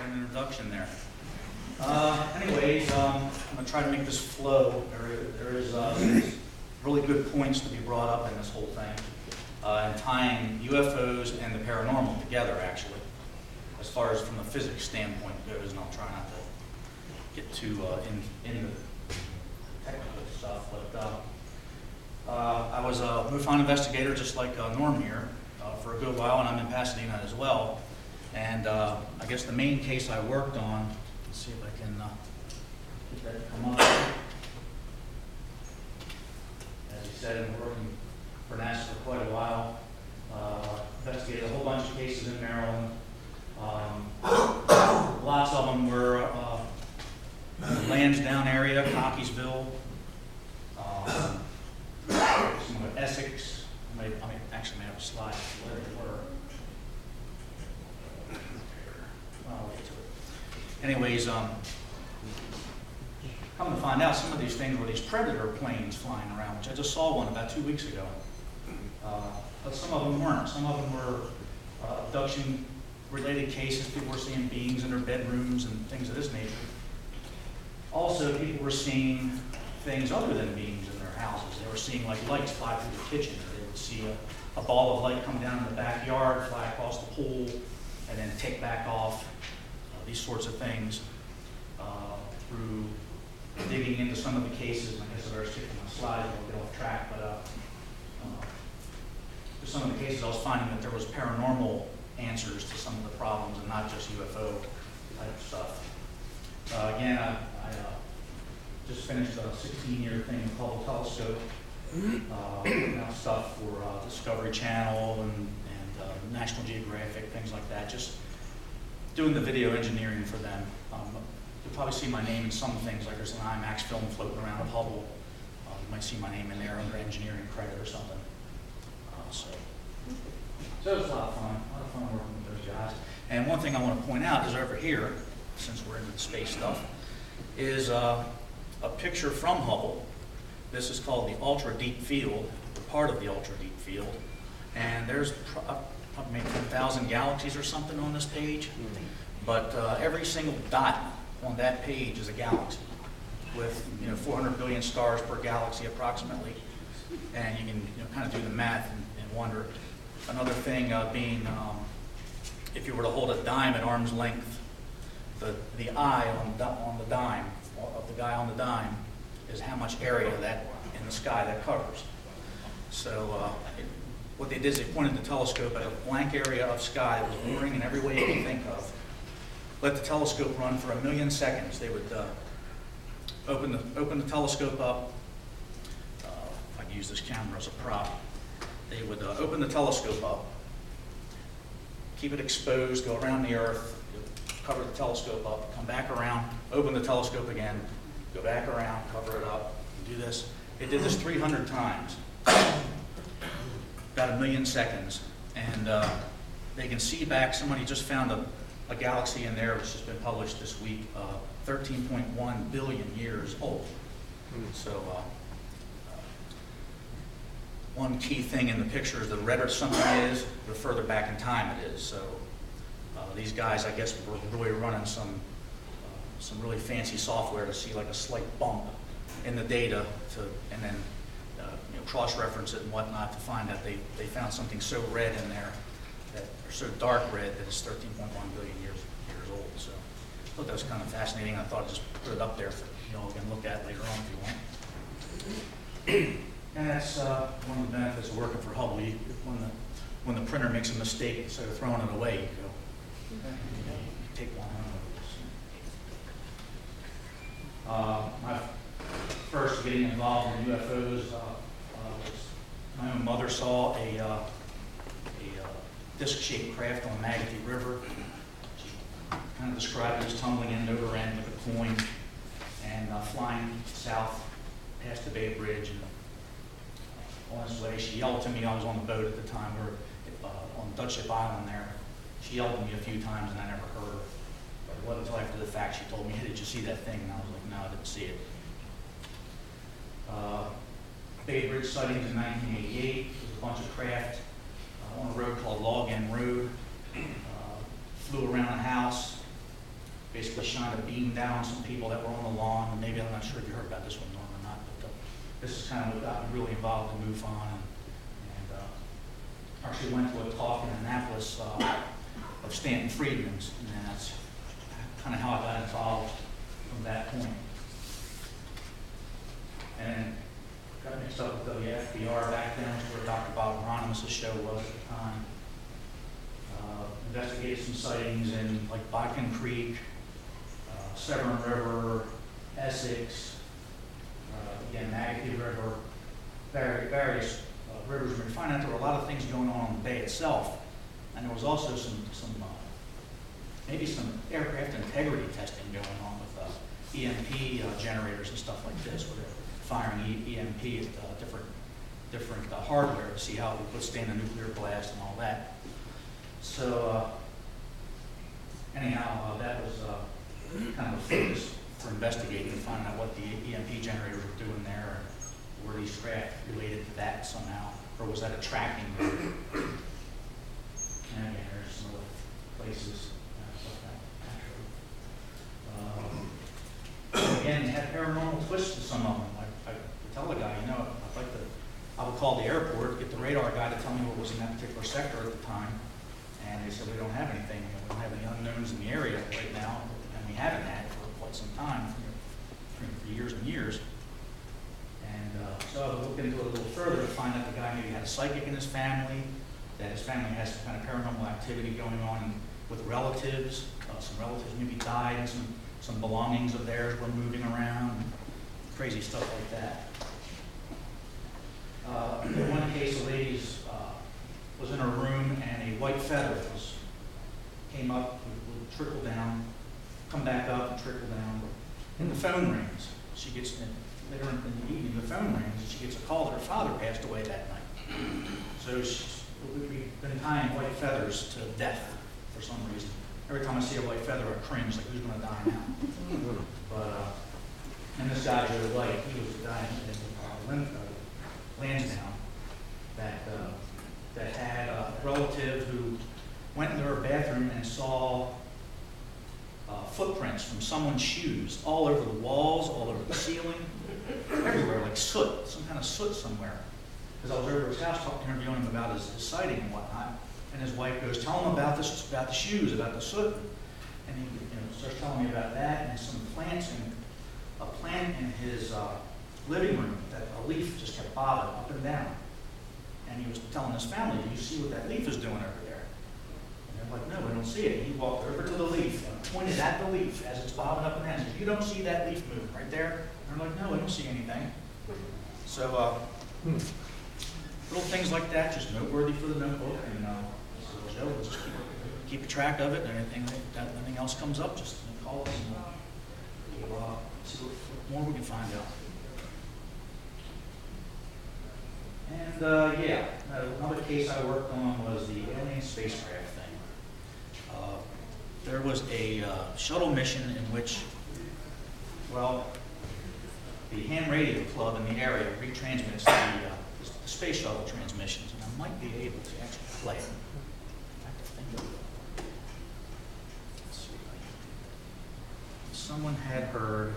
an introduction there. Anyways, I'm going to try to make this flow. There is some really good points to be brought up in this whole thing, and tying UFOs and the paranormal together, actually, as far as from the physics standpoint goes, and I'll try not to get too into technical stuff, but I was a MUFON investigator just like Norm here for a good while, and I'm in Pasadena as well. And I guess the main case I worked on, let's see if I can get that to come up. As you said, I've been working for NASA for quite a while. Investigated a whole bunch of cases in Maryland. Lots of them were Lansdowne area, Cockeysville, some of Essex. I actually may have a slide where they were. I'll get to it. Anyways, come to find out, some of these things were these Predator planes flying around, which I just saw one about 2 weeks ago. But some of them weren't. Some of them were abduction-related cases. People were seeing beings in their bedrooms and things of this nature. Also, people were seeing things other than beings in their houses. They were seeing like lights fly through the kitchen. They would see a ball of light come down in the backyard, fly across the pool, and then take back off. These sorts of things. Through digging into some of the cases, I guess I better stick to my slides, I'll get off track, but for some of the cases I was finding that there was paranormal answers to some of the problems and not just UFO type stuff. Again, I just finished a 16-year thing called Hubble Telescope, putting out stuff for Discovery Channel and National Geographic, things like that, just doing the video engineering for them. You'll probably see my name in some things, like there's an IMAX film floating around of Hubble. You might see my name in there under engineering credit or something. So it was a lot of fun working with those guys. And one thing I want to point out is over here, since we're into the space stuff, is a picture from Hubble. This is called the ultra deep field, or part of the ultra deep field. And there's maybe 10,000 galaxies or something on this page. But every single dot on that page is a galaxy with 400 billion stars per galaxy approximately. And you can kind of do the math and wonder. Another thing being, if you were to hold a dime at arm's length, the eye on the dime, of the guy on the dime, is how much area that in the sky that covers. So what they did is they pointed the telescope at a blank area of sky that was boring in every way you can think of. Let the telescope run for 1 million seconds. They would open the telescope up. If I can use this camera as a prop, they would open the telescope up, keep it exposed, go around the Earth, cover the telescope up, come back around, open the telescope again, go back around, cover it up, do this. They did this 300 times, about 1 million seconds, and they can see back. Somebody just found a galaxy in there, which has been published this week, 13.1 billion years old. So one key thing in the picture is the redder something is, the further back in time it is. So these guys, I guess, were really running some really fancy software to see like a slight bump in the data, and then cross-reference it and whatnot to find out they found something so red in there, or so dark red, that it's 13.1 billion years old. So I thought that was kind of fascinating. I thought I'd just put it up there for y'all can look at later on if you want. And that's one of the benefits of working for Hubble. When the printer makes a mistake, instead of throwing it away, you go, you take one home. My first getting involved in UFOs was my own mother saw a disc-shaped craft on the Magothy River. She kind of described it as tumbling end over end like a coin and flying south past the Bay Bridge. And on its way, she yelled to me. I was on the boat at the time. We were on Dutch Ship Island there. She yelled to me a few times and I never heard her. But it wasn't until after the fact she told me, "Hey, did you see that thing?" And I was like, "No, I didn't see it." Bay Bridge sightings in 1988. There was a bunch of craft on a road called Log End Road. Flew around a house, basically shined a beam down on some people that were on the lawn. And maybe, I'm not sure if you heard about this one, Norm, or not, but this is kind of what got me really involved in MUFON. And actually went to a talk in Annapolis of Stanton Friedman's, and that's kind of how I got involved from that point. And got mixed up with the FBR back then, which is where Dr. Bob Hieronymus' show was at the time. Investigated some sightings in like Bodkin Creek, Severn River, Essex, again, Maggie River, various rivers. We find out there were a lot of things going on the bay itself, and there was also maybe some aircraft integrity testing going on with EMP generators and stuff like this, where they're firing EMP at different hardware to see how it would withstand a nuclear blast and all that. So anyhow, that was kind of a focus for investigating, finding out what the EMP generators were doing there, and were these craft related to that somehow, or was that a tracking mode? And again, there's some other places. Again, it had paranormal twists to some of them. I tell the guy, I would call the airport, get the radar guy to tell me what was in that particular sector at the time. And they said, we don't have anything. We don't have any unknowns in the area right now, and we haven't had for quite some time, for years and years. And so I looked into it a little further to find out the guy maybe had a psychic in his family, that his family has some kind of paranormal activity going on with relatives. Some relatives maybe died, and some belongings of theirs were moving around, crazy stuff like that. In one case, a lady was in her room, and a white feather came up, would trickle down, come back up and trickle down, and the phone rings. She gets, later in the evening, the phone rings, and she gets a call that her father passed away that night. So we've been tying white feathers to death for some reason. Every time I see a white feather, I cringe, like, who's going to die now? But, and this guy, Joe White, he was a guy in Lansdowne that had a relative who went into her bathroom and saw footprints from someone's shoes all over the walls, all over the ceiling, everywhere, like soot, some kind of soot somewhere. Because I was over at his house interviewing him about his sighting and whatnot. And his wife goes, tell him about the shoes, about the soot. And he starts telling me about that, and some plants, and a plant in his living room that a leaf just kept bobbing up and down. And he was telling his family, do you see what that leaf is doing over there? And they're like, no, we don't see it. And he walked over to the leaf and pointed at the leaf as it's bobbing up and down. He said, you don't see that leaf moving right there? And they're like, no, we don't see anything. So little things like that, just noteworthy for the notebook. And Joe, we'll just keep track of it, and anything else comes up, just call us, and we'll see what more we can find out. And yeah, another case I worked on was the alien spacecraft thing. There was a shuttle mission in which, well, the ham radio club in the area retransmits the space shuttle transmissions, and I might be able to actually play it. Someone had heard